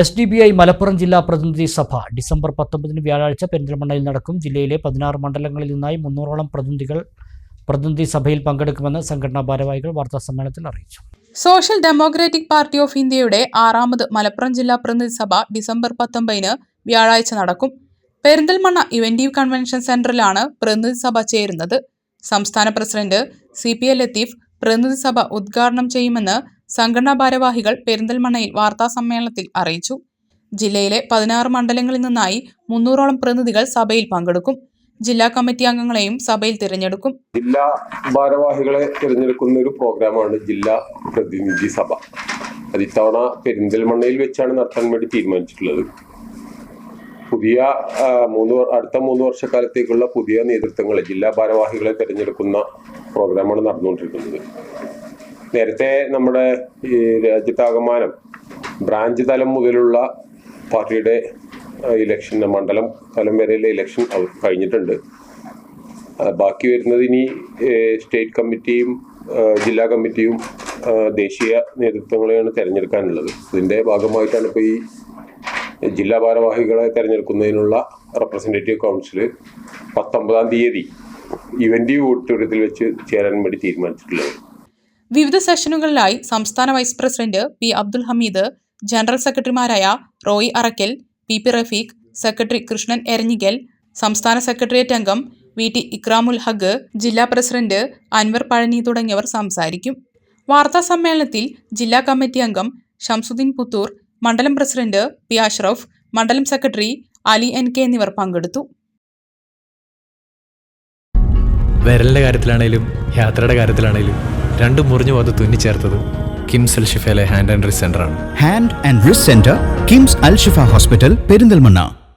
SDBI Malappuram ജില്ലാ പ്രതിനിധി സഭ ഡിസംബർ 19 വ്യാഴാഴ്ച പെരിന്തൽമണ്ണയിൽ നടക്കും. ജില്ലയിലെ 16 മണ്ഡലങ്ങളിൽ നിന്നായി 300ഓളം പ്രതിനിധി സഭയിൽ പങ്കെടുക്കുമെന്ന് സംഘടനാ ഭാരവാഹികൾ വാർത്താസമ്മേളനത്തിൽ അറിയിച്ചു. സോഷ്യൽ ഡെമോക്രാറ്റിക് പാർട്ടി ഓഫ് ഇന്ത്യയുടെ 6ാമത് മലപ്പുറം ജില്ലാ പ്രതിനിധി സഭ ഡിസംബർ 19 വ്യാഴാഴ്ച നടക്കും. പെരിന്തൽമണ്ണ ഇവന്റീവ് കൺവെൻഷൻ സെന്ററിലാണ് പ്രതിനിധി സഭ ചേരുന്നത്. സംസ്ഥാന പ്രസിഡന്റ് CP ലത്തീഫ് പ്രതിനിധി സഭ ഉദ്ഘാടനം ചെയ്യുമെന്ന് സംഘടനാ ഭാരവാഹികൾ പെരിന്തൽമണ്ണയിൽ വാർത്താസമ്മേളനത്തിൽ അറിയിച്ചു. ജില്ലയിലെ 16 മണ്ഡലങ്ങളിൽ നിന്നായി 300ഓളം പ്രതിനിധികൾ സഭയിൽ പങ്കെടുക്കും. ജില്ലാ കമ്മിറ്റി അംഗങ്ങളെയും സഭയിൽ തിരഞ്ഞെടുക്കും. ജില്ലാ ഭാരവാഹികളെ തിരഞ്ഞെടുക്കുന്ന ഒരു പ്രോഗ്രാമാണ് ജില്ലാ പ്രതിനിധി സഭ. അത് ഇത്തവണ പെരിന്തൽമണ്ണയിൽ വെച്ചാണ് നടത്താൻ വേണ്ടി തീരുമാനിച്ചിട്ടുള്ളത്. അടുത്ത 3 വർഷക്കാലത്തേക്കുള്ള പുതിയ നേതൃത്വങ്ങളെ ജില്ലാ ഭാരവാഹികളെ തിരഞ്ഞെടുക്കുന്ന പ്രോഗ്രാമാണ് നടന്നുകൊണ്ടിരിക്കുന്നത്. നേരത്തെ നമ്മുടെ ഈ രാജ്യത്താകമാനം ബ്രാഞ്ച് തലം മുതലുള്ള പാർട്ടിയുടെ ഇലക്ഷൻ, മണ്ഡലം തലം വരെയുള്ള ഇലക്ഷൻ കഴിഞ്ഞിട്ടുണ്ട്. ബാക്കി വരുന്നത് ഇനി സ്റ്റേറ്റ് കമ്മിറ്റിയും ജില്ലാ കമ്മിറ്റിയും ദേശീയ നേതൃത്വങ്ങളെയാണ് തിരഞ്ഞെടുക്കാനുള്ളത്. ഇതിൻ്റെ ഭാഗമായിട്ടാണ് ഇപ്പോൾ ഈ ജില്ലാ ഭാരവാഹികളെ തിരഞ്ഞെടുക്കുന്നതിനുള്ള റെപ്രസെൻറ്റേറ്റീവ് കൗൺസിൽ 19-ാം തീയതി ഇവന്റീവ് ഓഡിറ്റോറിയത്തിൽ വെച്ച് ചേരാൻ വേണ്ടി തീരുമാനിച്ചിട്ടുള്ളത്. വിവിധ സെഷനുകളിലായി സംസ്ഥാന vice president P. Abdul Hameed, general സെക്രട്ടറിമാരായ റോയി അറക്കൽ, PP റഫീഖ്, സെക്രട്ടറി കൃഷ്ണൻ എരഞ്ഞിക്കൽ, സംസ്ഥാന സെക്രട്ടേറിയറ്റ് അംഗം VT ഇക്രാമുൽ ഹഖ്, ജില്ലാ പ്രസിഡന്റ് അൻവർ പഴനി തുടങ്ങിയവർ സംസാരിക്കും. വാർത്താ സമ്മേളനത്തിൽ ജില്ലാ കമ്മിറ്റി അംഗം ഷംസുദ്ദീൻ പുത്തൂർ, മണ്ഡലം പ്രസിഡന്റ് P. അഷ്റഫ്, മണ്ഡലം സെക്രട്ടറി അലി NK എന്നിവർ പങ്കെടുത്തു. വിരലിന്റെ കാര്യത്തിലാണേലും യാത്രയുടെ കാര്യത്തിലാണേലും രണ്ടും മുറിഞ്ഞു അത് തുന്നിച്ചേർത്തത് കിംസ് അൽ ഷിഫയിലെ ഹാൻഡ് ആൻഡ് റിസ്റ്റ് സെന്ററാണ്. Hand and wrist centre, KIMS Al Shifa hospital, Perinthalmanna.